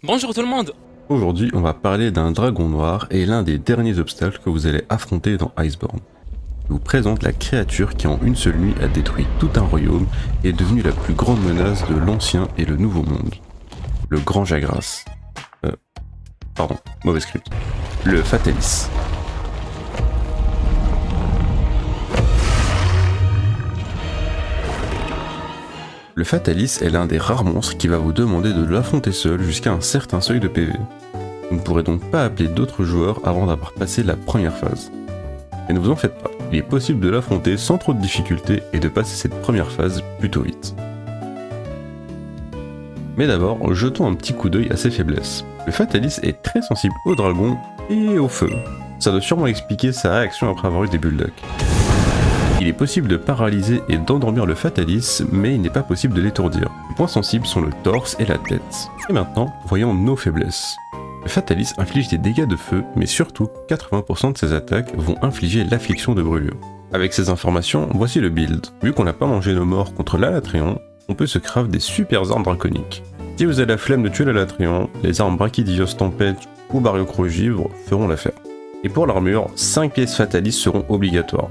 Bonjour tout le monde. Aujourd'hui, on va parler d'un dragon noir et l'un des derniers obstacles que vous allez affronter dans Iceborne. Je vous présente la créature qui en une seule nuit a détruit tout un royaume et est devenue la plus grande menace de l'ancien et le nouveau monde. Le Grand Jagras. Pardon, mauvais script. Le Fatalis. Le Fatalis est l'un des rares monstres qui va vous demander de l'affronter seul jusqu'à un certain seuil de PV. Vous ne pourrez donc pas appeler d'autres joueurs avant d'avoir passé la première phase. Et ne vous en faites pas, il est possible de l'affronter sans trop de difficultés et de passer cette première phase plutôt vite. Mais d'abord, jetons un petit coup d'œil à ses faiblesses. Le Fatalis est très sensible au dragon et au feu. Ça doit sûrement expliquer sa réaction après avoir eu des bulldogs. Il est possible de paralyser et d'endormir le Fatalis, mais il n'est pas possible de l'étourdir. Les points sensibles sont le torse et la tête. Et maintenant, voyons nos faiblesses. Le Fatalis inflige des dégâts de feu, mais surtout 80% de ses attaques vont infliger l'affliction de brûlure. Avec ces informations, voici le build. Vu qu'on n'a pas mangé nos morts contre l'Alatréon, on peut se craft des super armes draconiques. Si vous avez la flemme de tuer l'Alatréon, les armes Brachydios Tempête ou Bariocrogivre feront l'affaire. Et pour l'armure, 5 pièces Fatalis seront obligatoires.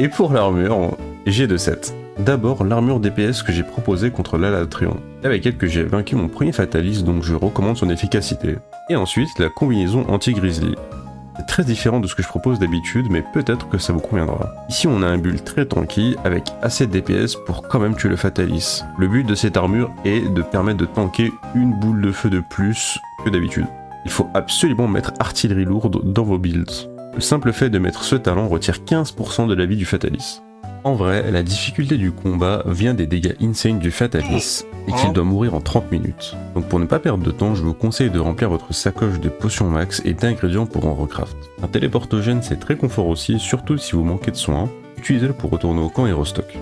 Et pour l'armure, j'ai deux sets. D'abord l'armure DPS que j'ai proposée contre l'Alatréon, avec elle que j'ai vaincu mon premier Fatalis, donc je recommande son efficacité. Et ensuite la combinaison anti-grizzly. C'est très différent de ce que je propose d'habitude, mais peut-être que ça vous conviendra. Ici on a un build très tanky, avec assez de DPS pour quand même tuer le Fatalis. Le but de cette armure est de permettre de tanker une boule de feu de plus que d'habitude. Il faut absolument mettre artillerie lourde dans vos builds. Le simple fait de mettre ce talent retire 15% de la vie du Fatalis. En vrai, la difficulté du combat vient des dégâts insane du Fatalis et qu'il doit mourir en 30 minutes. Donc pour ne pas perdre de temps, je vous conseille de remplir votre sacoche de potions max et d'ingrédients pour en recraft. Un téléportogène c'est très confort aussi, surtout si vous manquez de soins, utilisez-le pour retourner au camp et restock.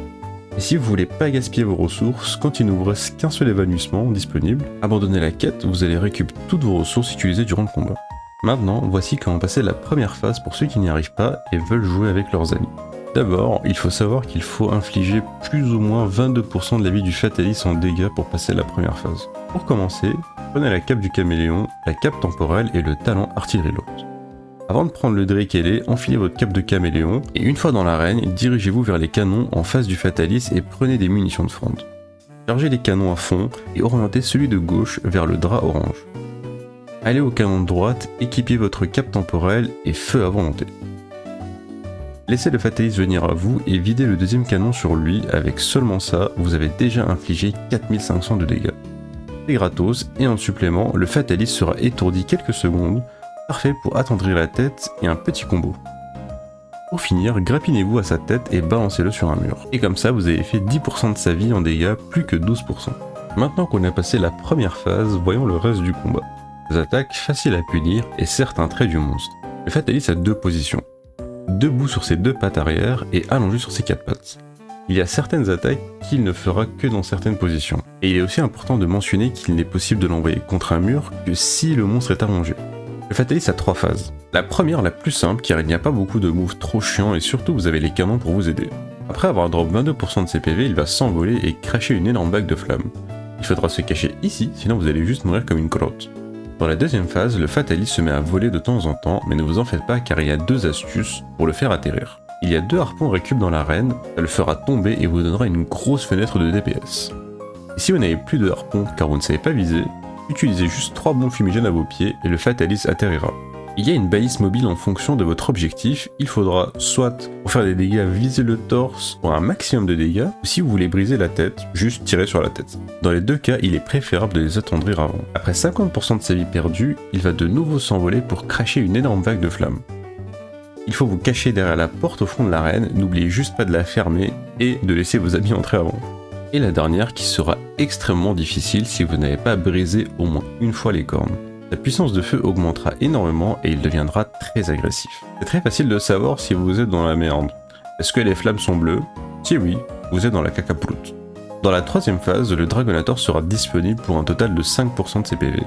Et si vous voulez pas gaspiller vos ressources, quand il ne vous reste qu'un seul évanouissement disponible, abandonnez la quête, vous allez récupérer toutes vos ressources utilisées durant le combat. Maintenant, voici comment passer la première phase pour ceux qui n'y arrivent pas et veulent jouer avec leurs amis. D'abord, il faut savoir qu'il faut infliger plus ou moins 22% de la vie du Fatalis en dégâts pour passer la première phase. Pour commencer, prenez la cape du caméléon, la cape temporelle et le talent artillerie lourde. Avant de prendre le Drakele, enfilez votre cape de caméléon et une fois dans l'arène, dirigez-vous vers les canons en face du Fatalis et prenez des munitions de fronde. Chargez les canons à fond et orientez celui de gauche vers le drap orange. Allez au canon de droite, équipez votre cape temporelle et feu à volonté. Laissez le Fatalis venir à vous et videz le deuxième canon sur lui, avec seulement ça, vous avez déjà infligé 4500 de dégâts. C'est gratos, et en supplément, le Fatalis sera étourdi quelques secondes, parfait pour attendrir la tête et un petit combo. Pour finir, grappinez-vous à sa tête et balancez-le sur un mur. Et comme ça, vous avez fait 10% de sa vie en dégâts, plus que 12%. Maintenant qu'on a passé la première phase, voyons le reste du combat. Des attaques faciles à punir et certains traits du monstre. Le Fatalis a deux positions. Debout sur ses deux pattes arrière et allongé sur ses quatre pattes. Il y a certaines attaques qu'il ne fera que dans certaines positions. Et il est aussi important de mentionner qu'il n'est possible de l'envoyer contre un mur que si le monstre est allongé. Le Fatalis a trois phases. La première, la plus simple, car il n'y a pas beaucoup de moves trop chiants et surtout vous avez les canons pour vous aider. Après avoir drop 22% de ses PV, il va s'envoler et cracher une énorme vague de flammes. Il faudra se cacher ici, sinon vous allez juste mourir comme une crotte. Dans la deuxième phase, le Fatalis se met à voler de temps en temps, mais ne vous en faites pas car il y a deux astuces pour le faire atterrir. Il y a deux harpons récup dans l'arène, ça le fera tomber et vous donnera une grosse fenêtre de DPS. Et si vous n'avez plus de harpons car vous ne savez pas viser, utilisez juste 3 bombes fumigènes à vos pieds et le Fatalis atterrira. Il y a une balise mobile en fonction de votre objectif, il faudra soit pour faire des dégâts viser le torse pour un maximum de dégâts, ou si vous voulez briser la tête, juste tirer sur la tête. Dans les deux cas, il est préférable de les attendrir avant. Après 50% de sa vie perdue, il va de nouveau s'envoler pour cracher une énorme vague de flammes. Il faut vous cacher derrière la porte au fond de l'arène, n'oubliez juste pas de la fermer et de laisser vos amis entrer avant. Et la dernière qui sera extrêmement difficile si vous n'avez pas brisé au moins une fois les cornes. Sa puissance de feu augmentera énormément et il deviendra très agressif. C'est très facile de savoir si vous êtes dans la merde. Est-ce que les flammes sont bleues? Si oui, vous êtes dans la cacaproute. Dans la troisième phase, le Dragonator sera disponible pour un total de 5% de ses PV.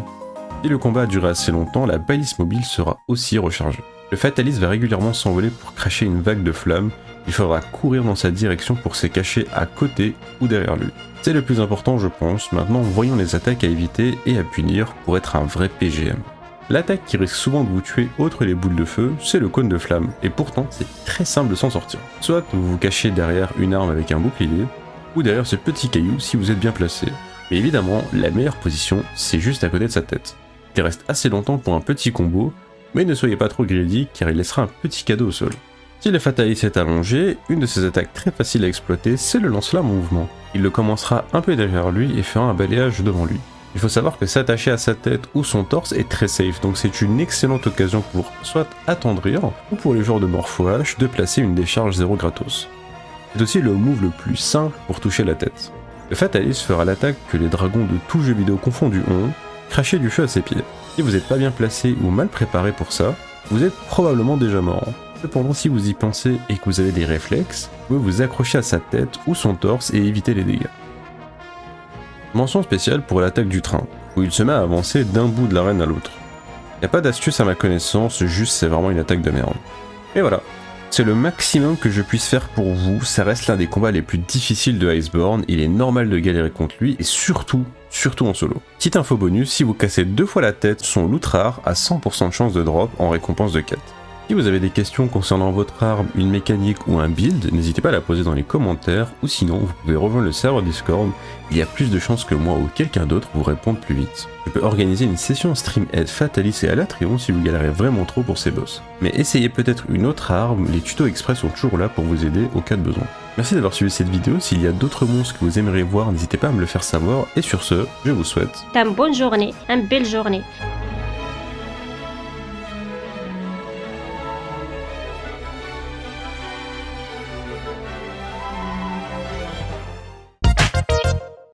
Si le combat a duré assez longtemps, la balise mobile sera aussi rechargée. Le Fatalis va régulièrement s'envoler pour cracher une vague de flammes il faudra courir dans sa direction pour se cacher à côté ou derrière lui. C'est le plus important je pense, maintenant voyons les attaques à éviter et à punir pour être un vrai PGM. L'attaque qui risque souvent de vous tuer autre les boules de feu, c'est le cône de flamme, et pourtant c'est très simple de s'en sortir. Soit vous vous cachez derrière une arme avec un bouclier, ou derrière ce petit caillou si vous êtes bien placé. Mais évidemment, la meilleure position, c'est juste à côté de sa tête. Il reste assez longtemps pour un petit combo, mais ne soyez pas trop greedy car il laissera un petit cadeau au sol. Si le Fatalis est allongé, une de ses attaques très faciles à exploiter, c'est le lance-flamme en mouvement. Il le commencera un peu derrière lui et fera un balayage devant lui. Il faut savoir que s'attacher à sa tête ou son torse est très safe, donc c'est une excellente occasion pour soit attendrir, ou pour les joueurs de Morpho-H de placer une décharge 0 gratos. C'est aussi le move le plus simple pour toucher la tête. Le Fatalis fera l'attaque que les dragons de tout jeu vidéo confondu ont, cracher du feu à ses pieds. Si vous n'êtes pas bien placé ou mal préparé pour ça, vous êtes probablement déjà mort. Cependant, si vous y pensez et que vous avez des réflexes, vous pouvez vous accrocher à sa tête ou son torse et éviter les dégâts. Mention spéciale pour l'attaque du train, où il se met à avancer d'un bout de l'arène à l'autre. Y a pas d'astuce à ma connaissance, juste c'est vraiment une attaque de merde. Et voilà, c'est le maximum que je puisse faire pour vous, ça reste l'un des combats les plus difficiles de Iceborne, il est normal de galérer contre lui, et surtout en solo. Petite info bonus, si vous cassez 2 fois la tête, son loot rare a 100% de chance de drop en récompense de quête. Si vous avez des questions concernant votre arme, une mécanique ou un build, n'hésitez pas à la poser dans les commentaires, ou sinon vous pouvez rejoindre le serveur Discord, il y a plus de chances que moi ou quelqu'un d'autre vous réponde plus vite. Je peux organiser une session stream aide Fatalis et Alatreon si vous galérez vraiment trop pour ces boss. Mais essayez peut-être une autre arme, les tutos express sont toujours là pour vous aider au cas de besoin. Merci d'avoir suivi cette vidéo, s'il y a d'autres monstres que vous aimeriez voir, n'hésitez pas à me le faire savoir, et sur ce, je vous souhaite une bonne journée, une belle journée.